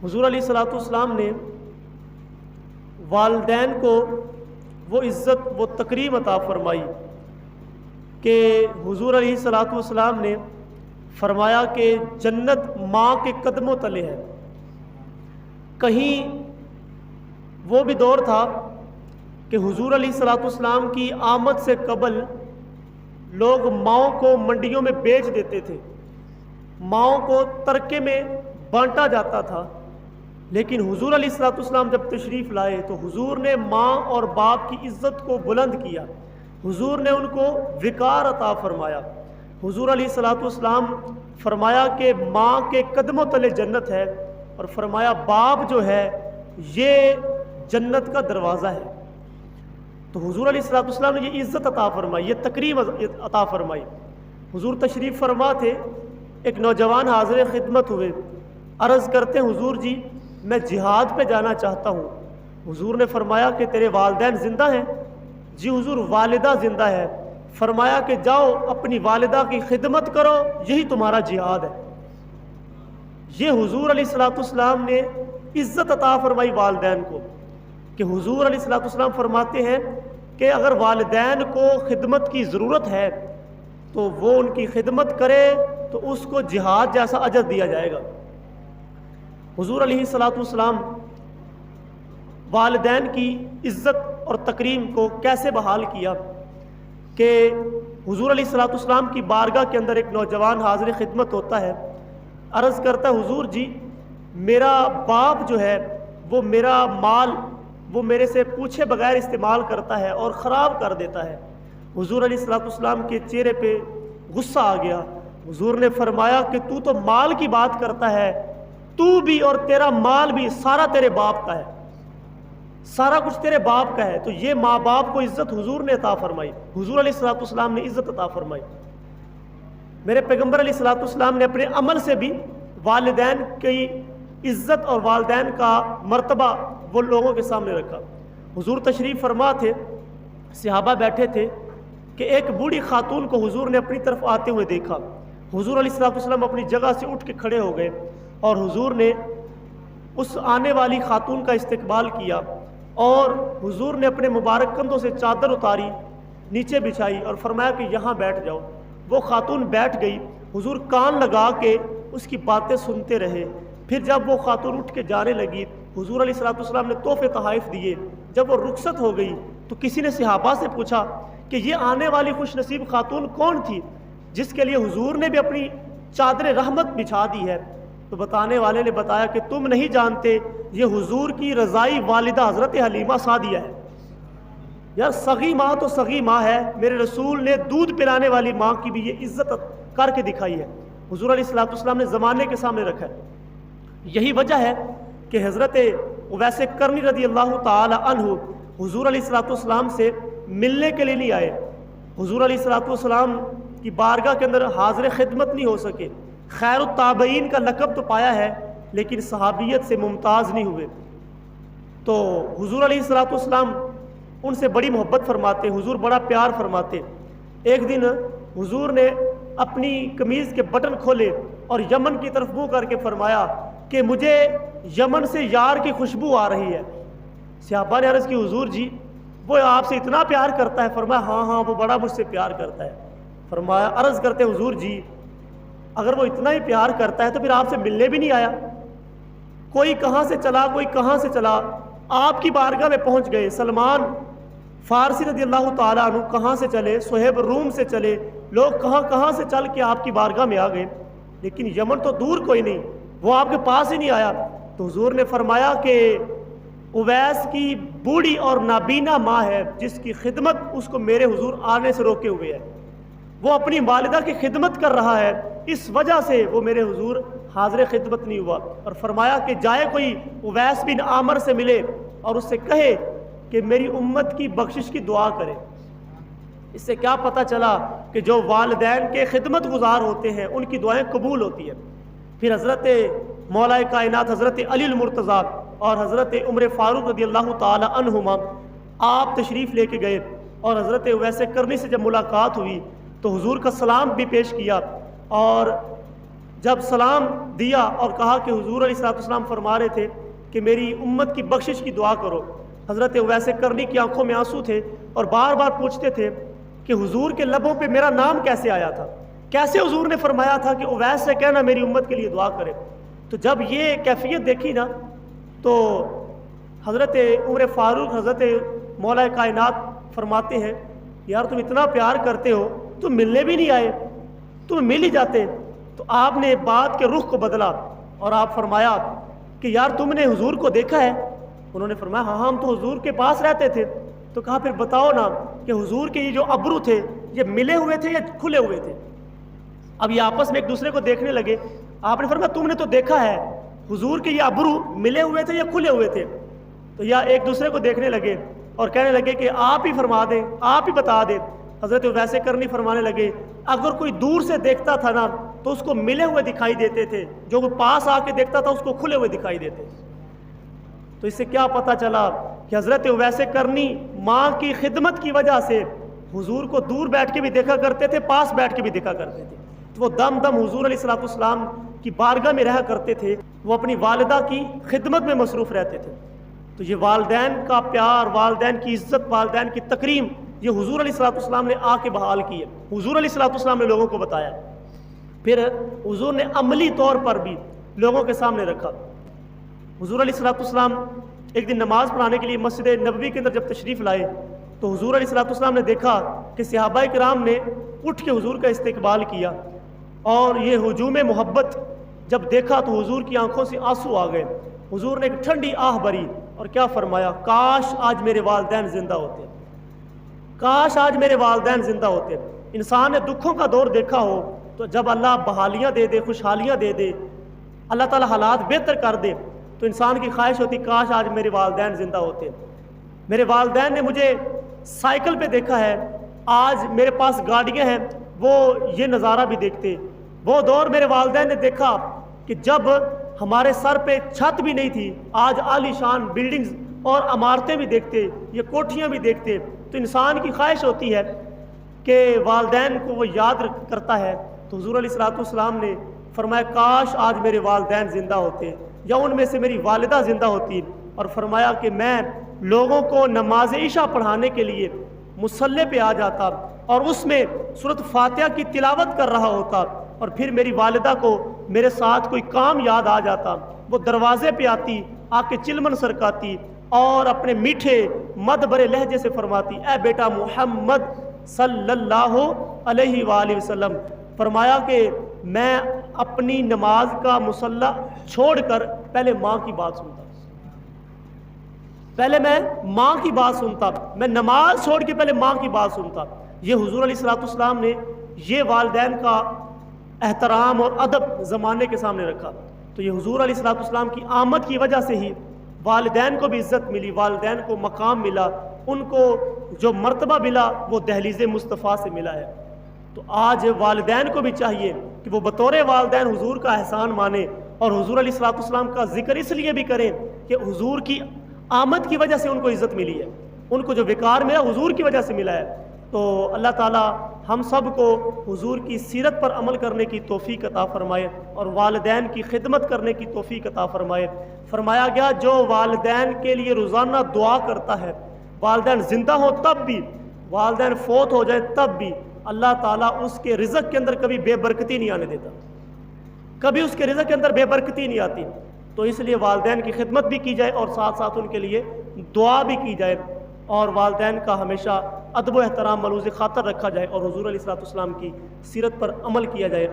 حضور علیہ الصلوۃ والسلام نے والدین کو وہ عزت وہ تکریم عطا فرمائی کہ حضور علیہ الصلوۃ والسلام نے فرمایا کہ جنت ماں کے قدموں تلے ہے۔ کہیں وہ بھی دور تھا کہ حضور علیہ الصلوۃ والسلام کی آمد سے قبل لوگ ماؤں کو منڈیوں میں بیچ دیتے تھے، ماؤں کو ترکے میں بانٹا جاتا تھا، لیکن حضور علیہ الصلوۃ والسلام جب تشریف لائے تو حضور نے ماں اور باپ کی عزت کو بلند کیا، حضور نے ان کو وقار عطا فرمایا۔ حضور علیہ الصلوۃ والسلام فرمایا کہ ماں کے قدموں تلے جنت ہے، اور فرمایا باپ جو ہے یہ جنت کا دروازہ ہے۔ تو حضور علیہ الصلوۃ والسلام نے یہ عزت عطا فرمائی، یہ تکریم عطا فرمائی۔ حضور تشریف فرما تھے، ایک نوجوان حاضر خدمت ہوئے، عرض کرتے ہیں حضور جی میں جہاد پہ جانا چاہتا ہوں۔ حضور نے فرمایا کہ تیرے والدین زندہ ہیں؟ جی حضور والدہ زندہ ہے۔ فرمایا کہ جاؤ اپنی والدہ کی خدمت کرو، یہی تمہارا جہاد ہے۔ یہ حضور علیہ الصلوۃ والسلام نے عزت عطا فرمائی والدین کو، کہ حضور علیہ الصلوۃ والسلام فرماتے ہیں کہ اگر والدین کو خدمت کی ضرورت ہے تو وہ ان کی خدمت کرے تو اس کو جہاد جیسا اجر دیا جائے گا۔ حضور علیہ الصلوۃ والسلام والدین کی عزت اور تکریم کو کیسے بحال کیا کہ حضور علیہ الصلوۃ والسلام کی بارگاہ کے اندر ایک نوجوان حاضر خدمت ہوتا ہے، عرض کرتا ہے حضور جی میرا باپ جو ہے وہ میرا مال وہ میرے سے پوچھے بغیر استعمال کرتا ہے اور خراب کر دیتا ہے۔ حضور علیہ الصلوۃ والسلام کے چہرے پہ غصہ آ گیا۔ حضور نے فرمایا کہ تو مال کی بات کرتا ہے، تو بھی اور تیرا مال بھی سارا تیرے باپ کا ہے، سارا کچھ تیرے باپ کا ہے۔ تو یہ ماں باپ کو عزت حضور نے عطا فرمائی، حضور علیہ الصلوۃ والسلام نے عزت عطا فرمائی۔ میرے پیغمبر علیہ الصلوۃ والسلام نے اپنے عمل سے بھی والدین کی عزت اور والدین کا مرتبہ وہ لوگوں کے سامنے رکھا۔ حضور تشریف فرما تھے، صحابہ بیٹھے تھے کہ ایک بوڑھی خاتون کو حضور نے اپنی طرف آتے ہوئے دیکھا۔ حضور علیہ الصلوۃ والسلام اپنی جگہ سے اٹھ کے کھڑے ہو گئے اور حضور نے اس آنے والی خاتون کا استقبال کیا، اور حضور نے اپنے مبارک کندھوں سے چادر اتاری، نیچے بچھائی اور فرمایا کہ یہاں بیٹھ جاؤ۔ وہ خاتون بیٹھ گئی، حضور کان لگا کے اس کی باتیں سنتے رہے۔ پھر جب وہ خاتون اٹھ کے جانے لگی، حضور علیہ الصلوۃ والسلام نے تحفے تحائف دیے۔ جب وہ رخصت ہو گئی تو کسی نے صحابہ سے پوچھا کہ یہ آنے والی خوش نصیب خاتون کون تھی جس کے لیے حضور نے بھی اپنی چادر رحمت بچھا دی ہے؟ تو بتانے والے نے بتایا کہ تم نہیں جانتے، یہ حضور کی رضائی والدہ حضرت حلیمہ سعدیہ ہے۔ یار سگی ماں تو سگی ماں ہے، میرے رسول نے دودھ پلانے والی ماں کی بھی یہ عزت کر کے دکھائی ہے، حضور علیہ الصلوۃ والسلام نے زمانے کے سامنے رکھا ہے۔ یہی وجہ ہے کہ حضرت اویس کرنی رضی اللہ تعالی عنہ حضور علیہ الصلوۃ والسلام سے ملنے کے لیے نہیں آئے، حضور علیہ الصلوۃ والسلام کی بارگاہ کے اندر حاضر خدمت نہیں ہو سکے۔ خیر التابعین کا لقب تو پایا ہے لیکن صحابیت سے ممتاز نہیں ہوئے۔ تو حضور علیہ الصلوۃ والسلام ان سے بڑی محبت فرماتے، حضور بڑا پیار فرماتے۔ ایک دن حضور نے اپنی قمیض کے بٹن کھولے اور یمن کی طرف منہ کر کے فرمایا کہ مجھے یمن سے یار کی خوشبو آ رہی ہے۔ صحابہ نے عرض کی حضور جی وہ آپ سے اتنا پیار کرتا ہے؟ فرمایا ہاں وہ بڑا مجھ سے پیار کرتا ہے۔ فرمایا عرض کرتے حضور جی اگر وہ اتنا ہی پیار کرتا ہے تو پھر آپ سے ملنے بھی نہیں آیا؟ کوئی کہاں سے چلا کوئی کہاں سے چلا، آپ کی بارگاہ میں پہنچ گئے۔ سلمان فارسی رضی اللہ تعالیٰ عنہ کہاں سے چلے، صہیب روم سے چلے، لوگ کہاں سے چل کے آپ کی بارگاہ میں آ گئے، لیکن یمن تو دور کوئی نہیں، وہ آپ کے پاس ہی نہیں آیا۔ تو حضور نے فرمایا کہ اویس کی بوڑھی اور نابینا ماں ہے جس کی خدمت اس کو میرے حضور آنے سے روکے ہوئے ہے، وہ اپنی والدہ کی خدمت کر رہا ہے، اس وجہ سے وہ میرے حضور حاضر خدمت نہیں ہوا۔ اور فرمایا کہ جائے کوئی اویس بن عامر سے ملے اور اس سے کہے کہ میری امت کی بخشش کی دعا کرے۔ اس سے کیا پتہ چلا کہ جو والدین کے خدمت گزار ہوتے ہیں ان کی دعائیں قبول ہوتی ہیں۔ پھر حضرت مولا کائنات حضرت علی المرتضیٰ اور حضرت عمر فاروق رضی اللہ تعالی عنہما آپ تشریف لے کے گئے، اور حضرت اویس کرنی سے جب ملاقات ہوئی تو حضور کا سلام بھی پیش کیا، اور جب سلام دیا اور کہا کہ حضور علیہ الصلوۃ والسلام فرما رہے تھے کہ میری امت کی بخشش کی دعا کرو، حضرت اویس کرنی کی آنکھوں میں آنسو تھے اور بار بار پوچھتے تھے کہ حضور کے لبوں پہ میرا نام کیسے آیا تھا، کیسے حضور نے فرمایا تھا کہ اویس سے کہنا میری امت کے لیے دعا کرے۔ تو جب یہ کیفیت دیکھی نا تو حضرت عمر فاروق حضرت مولا کائنات فرماتے ہیں یار تم اتنا پیار کرتے ہو، تم ملنے بھی نہیں آئے، تم مل ہی جاتے۔ تو آپ نے بات کے رخ کو بدلا اور آپ فرمایا کہ یار تم نے حضور کو دیکھا ہے؟ انہوں نے فرمایا ہاں ہم تو حضور کے پاس رہتے تھے۔ تو کہا پھر بتاؤ نا کہ حضور کے یہ جو ابرو تھے یہ ملے ہوئے تھے یا کھلے ہوئے تھے؟ اب یہ آپس میں ایک دوسرے کو دیکھنے لگے۔ آپ نے فرمایا تم نے تو دیکھا ہے حضور کے یہ ابرو ملے ہوئے تھے یا کھلے ہوئے تھے؟ تو یا ایک دوسرے کو دیکھنے لگے اور کہنے لگے کہ آپ ہی فرما دیں، آپ ہی بتا دیں۔ حضرت ویسے کرنی فرمانے لگے اگر کوئی دور سے دیکھتا تھا نا تو اس کو ملے ہوئے دکھائی دیتے تھے، جو وہ پاس آ کے دیکھتا تھا اس کو کھلے ہوئے دکھائی دیتے تھے۔ تو اس سے کیا پتہ چلا کہ حضرت ویسے کرنی ماں کی خدمت کی وجہ سے حضور کو دور بیٹھ کے بھی دیکھا کرتے تھے، پاس بیٹھ کے بھی دیکھا کرتے تھے۔ تو وہ دم دم حضور علیہ الصلوۃ والسلام کی بارگاہ میں رہا کرتے تھے، وہ اپنی والدہ کی خدمت میں مصروف رہتے تھے۔ تو یہ والدین کا پیار، والدین کی عزت، والدین کی تکریم یہ حضور علیہ الصلوۃ والسلام نے آ کے بحال کی ہے، حضور علیہ الصلوۃ والسلام نے لوگوں کو بتایا۔ پھر حضور نے عملی طور پر بھی لوگوں کے سامنے رکھا۔ حضور علیہ الصلوۃ والسلام ایک دن نماز پڑھانے کے لیے مسجد نبوی کے اندر جب تشریف لائے تو حضور علیہ الصلوۃ والسلام نے دیکھا کہ صحابہ کرام نے اٹھ کے حضور کا استقبال کیا، اور یہ ہجوم محبت جب دیکھا تو حضور کی آنکھوں سے آنسو آ گئے۔ حضور نے ایک ٹھنڈی آہ بھری اور کیا فرمایا، کاش آج میرے والدین زندہ ہوتے، کاش آج میرے والدین زندہ ہوتے۔ انسان نے دکھوں کا دور دیکھا ہو تو جب اللہ بحالیاں دے دے، خوشحالیاں دے دے، اللہ تعالیٰ حالات بہتر کر دے تو انسان کی خواہش ہوتی کاش آج میرے والدین زندہ ہوتے۔ میرے والدین نے مجھے سائیکل پہ دیکھا ہے، آج میرے پاس گاڑیاں ہیں، وہ یہ نظارہ بھی دیکھتے۔ وہ دور میرے والدین نے دیکھا کہ جب ہمارے سر پہ چھت بھی نہیں تھی، آج عالی شان بلڈنگز اور عمارتیں بھی دیکھتے، یہ کوٹھیاں بھی دیکھتے۔ تو انسان کی خواہش ہوتی ہے کہ والدین کو وہ یاد کرتا ہے۔ تو حضور علیہ الصلوۃ والسلام نے فرمایا کاش آج میرے والدین زندہ ہوتے یا ان میں سے میری والدہ زندہ ہوتی، اور فرمایا کہ میں لوگوں کو نماز عشاء پڑھانے کے لیے مصلی پہ آ جاتا اور اس میں سورۃ فاتحہ کی تلاوت کر رہا ہوتا، اور پھر میری والدہ کو میرے ساتھ کوئی کام یاد آ جاتا، وہ دروازے پہ آتی، آ کے چلمن سرکاتی اور اپنے میٹھے مد بھرے لہجے سے فرماتی اے بیٹا محمد صلی اللہ علیہ وآلہ وسلم۔ فرمایا کہ میں اپنی نماز کا مصلی چھوڑ کر پہلے ماں کی بات سنتا، پہلے میں ماں کی بات سنتا، میں نماز چھوڑ کے پہلے ماں کی بات سنتا۔ یہ حضور علیہ الصلوۃ والسلام نے یہ والدین کا احترام اور ادب زمانے کے سامنے رکھا۔ تو یہ حضور علیہ الصلوۃ والسلام کی آمد کی وجہ سے ہی والدین کو بھی عزت ملی، والدین کو مقام ملا، ان کو جو مرتبہ ملا وہ دہلیز مصطفیٰ سے ملا ہے۔ تو آج والدین کو بھی چاہیے کہ وہ بطور والدین حضور کا احسان مانیں اور حضور علیہ الصلوۃ والسلام کا ذکر اس لیے بھی کریں کہ حضور کی آمد کی وجہ سے ان کو عزت ملی ہے، ان کو جو وقار ملا حضور کی وجہ سے ملا ہے۔ تو اللہ تعالیٰ ہم سب کو حضور کی سیرت پر عمل کرنے کی توفیق عطا فرمائے اور والدین کی خدمت کرنے کی توفیق عطا فرمائے۔ فرمایا گیا جو والدین کے لیے روزانہ دعا کرتا ہے، والدین زندہ ہو تب بھی، والدین فوت ہو جائے تب بھی، اللہ تعالیٰ اس کے رزق کے اندر کبھی بے برکتی نہیں آنے دیتا، کبھی اس کے رزق کے اندر بے برکتی نہیں آتی۔ تو اس لیے والدین کی خدمت بھی کی جائے اور ساتھ ساتھ ان کے لیے دعا بھی کی جائے، اور والدین کا ہمیشہ ادب و احترام ملوز خاطر رکھا جائے اور حضور علیہ الصلوۃ والسلام کی سیرت پر عمل کیا جائے۔